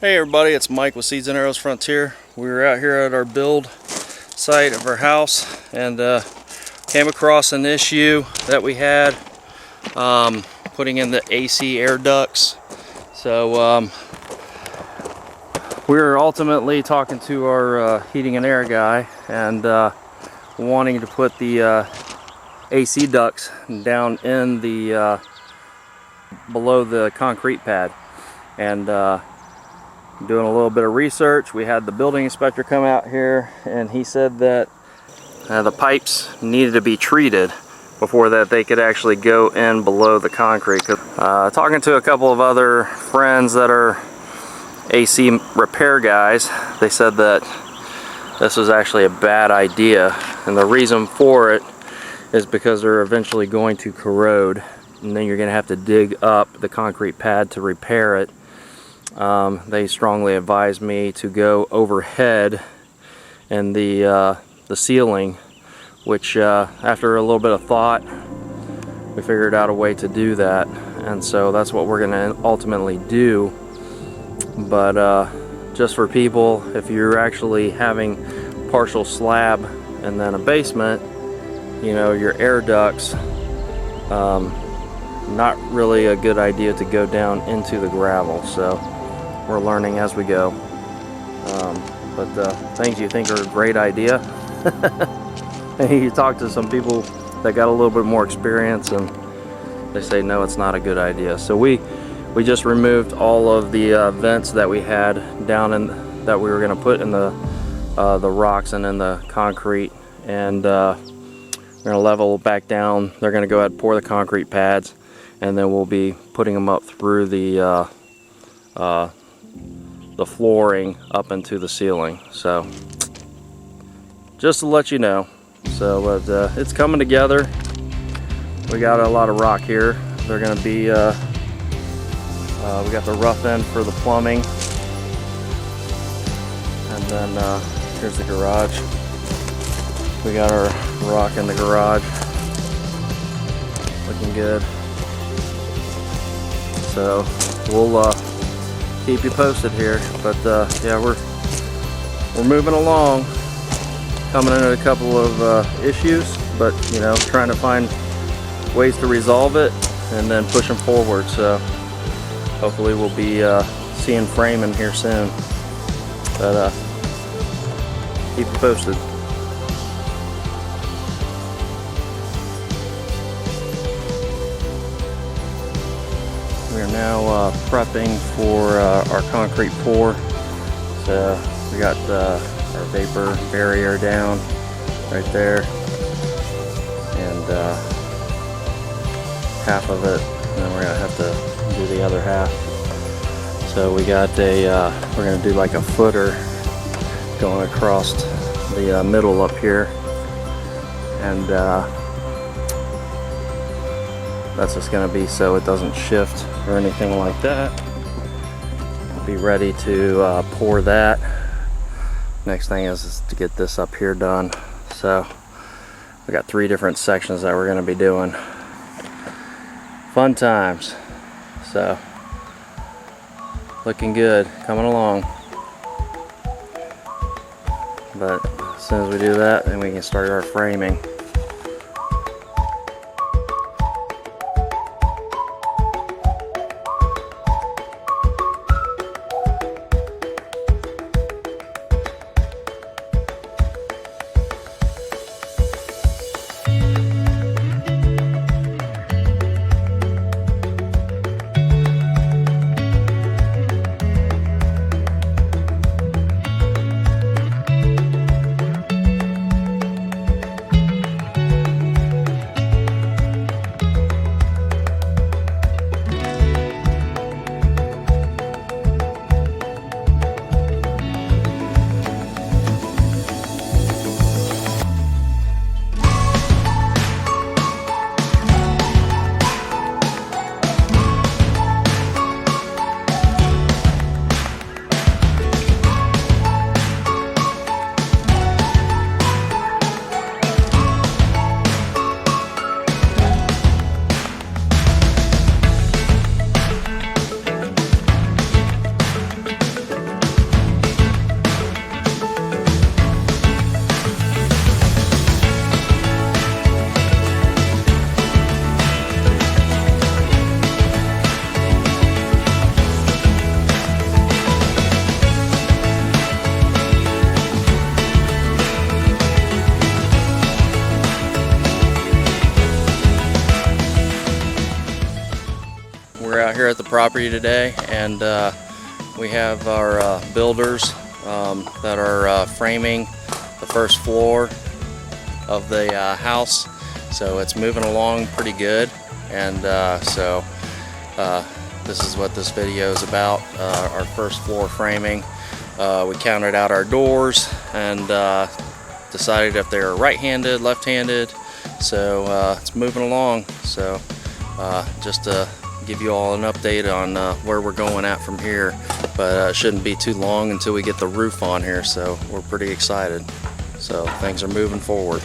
Hey everybody, it's Mike with Seeds and Arrows Frontier. We were out here at our build site of our house and came across an issue that we had putting in the AC air ducts. So we were ultimately talking to our heating and air guy and wanting to put the AC ducts down in the below the concrete pad. And doing a little bit of research, we had the building inspector come out here and he said that the pipes needed to be treated before that they could actually go in below the concrete. Talking to a couple of other friends that are AC repair guys, they said that this was actually a bad idea, and the reason for it is because they're eventually going to corrode, and then you're going to have to dig up the concrete pad to repair it. They strongly advised me to go overhead in the ceiling, which after a little bit of thought, we figured out a way to do that, and so that's what we're going to ultimately do. But just for people, if you're actually having partial slab and then a basement, you know, your air ducts, not really a good idea to go down into the gravel. So we're learning as we go. But things you think are a great idea, and you talk to some people that got a little bit more experience and they say no, it's not a good idea. So we just removed all of the vents that we had down in that we were going to put in the rocks and in the concrete, and we're going to level back down. They're going to go ahead and pour the concrete pads, and then we'll be putting them up through the flooring up into the ceiling. So just to let you know. So it's coming together. We got a lot of rock here. They're going to be we got the rough end for the plumbing, and then here's the garage. We got our rock in the garage, looking good. So we'll keep you posted here, but yeah, we're moving along, coming into a couple of issues, but you know, trying to find ways to resolve it and then push them forward. So hopefully we'll be seeing framing here soon, but keep you posted. We are now prepping for our concrete pour. So we got our vapor barrier down right there, and half of it, and then we're gonna have to do the other half. So we got a we're gonna do like a footer going across the middle up here, and that's just going to be so it doesn't shift or anything like that. We'll be ready to pour that. Next thing is to get this up here done. So we got 3 different sections that we're going to be doing. Fun times. So looking good, coming along. But as soon as we do that, then we can start our framing. out here at the property today, and we have our builders that are framing the first floor of the house. So it's moving along pretty good, and this is what this video is about, our first floor framing. We counted out our doors and decided if they're right-handed, left-handed. So it's moving along. So just to give you all an update on where we're going at from here, but it shouldn't be too long until we get the roof on here, so we're pretty excited. So things are moving forward.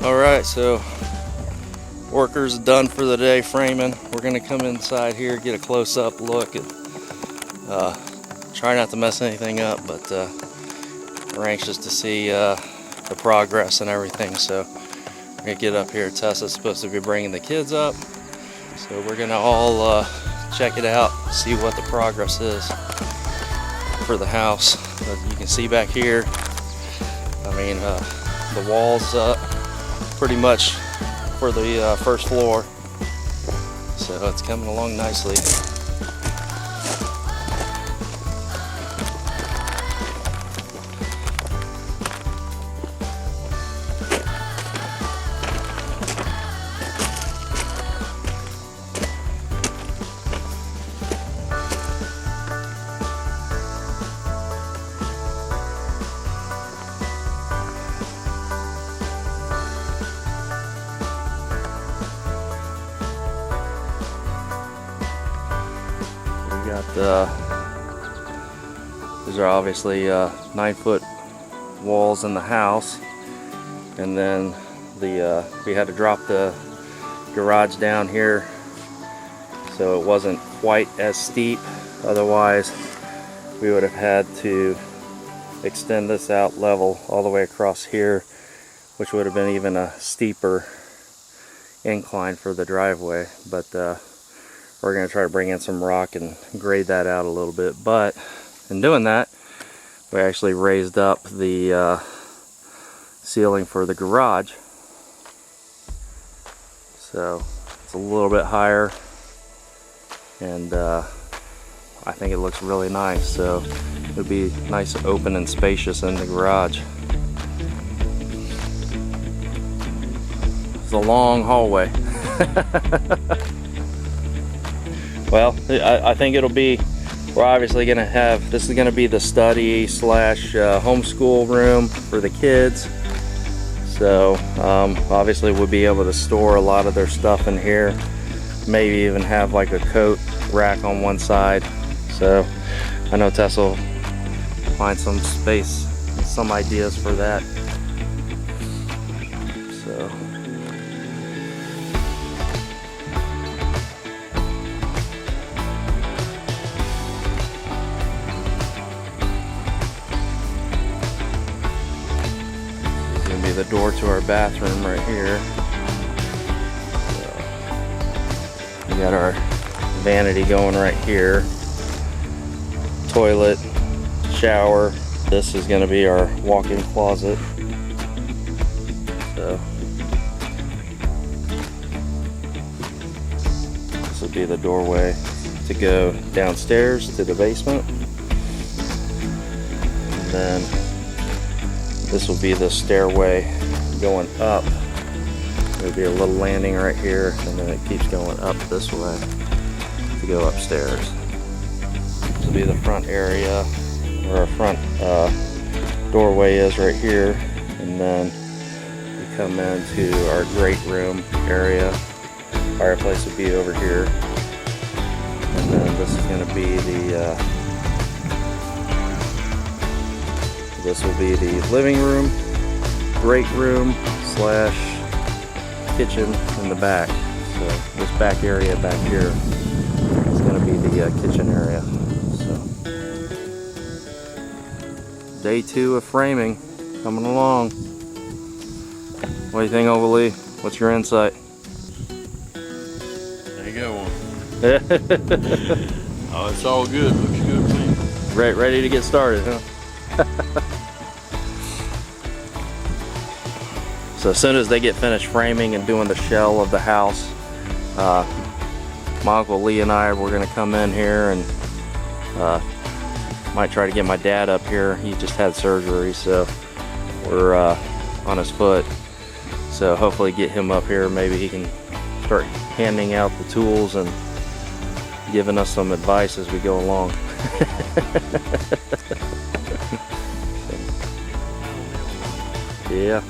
Alright, so workers done for the day framing. We're going to come inside here, get a close-up look at, try not to mess anything up, but we're anxious to see the progress and everything. So we're going to get up here. Tessa's supposed to be bringing the kids up, so we're going to all check it out, see what the progress is for the house. As you can see back here, I mean, the walls up pretty much for the first floor, so it's coming along nicely. got these are obviously 9-foot walls in the house, and then we had to drop the garage down here so it wasn't quite as steep. Otherwise we would have had to extend this out level all the way across here, which would have been even a steeper incline for the driveway. But we're going to try to bring in some rock and grade that out a little bit. But in doing that, we actually raised up the ceiling for the garage, so it's a little bit higher, and I think it looks really nice. So it'll be nice, open and spacious in the garage. It's a long hallway. Well, I think it'll be, we're obviously going to have, this is going to be the study slash homeschool room for the kids. So obviously we'll be able to store a lot of their stuff in here. Maybe even have like a coat rack on one side. So I know Tessa will find some space, some ideas for that. So this is going to be the door to our bathroom right here. So we got our vanity going right here. Toilet, shower. This is going to be our walk-in closet. So this will be the doorway to go downstairs to the basement. And then this will be the stairway going up. There'll be a little landing right here, and then it keeps going up this way to go upstairs. This will be the front area, where our front doorway is right here, and then we come into our great room area. Fireplace will be over here, and then this is going to be the living room, great room slash kitchen in the back. So this back area back here is going to be the kitchen area. Day 2 of framing, coming along. What do you think, Overly? What's your insight? There you go. Oh, it's all good. Looks good to me. Ready to get started, huh? So as soon as they get finished framing and doing the shell of the house, my Uncle Lee and I, we're going to come in here and might try to get my dad up here. He just had surgery, so we're on his foot. So hopefully get him up here. Maybe he can start handing out the tools and giving us some advice as we go along. Yeah.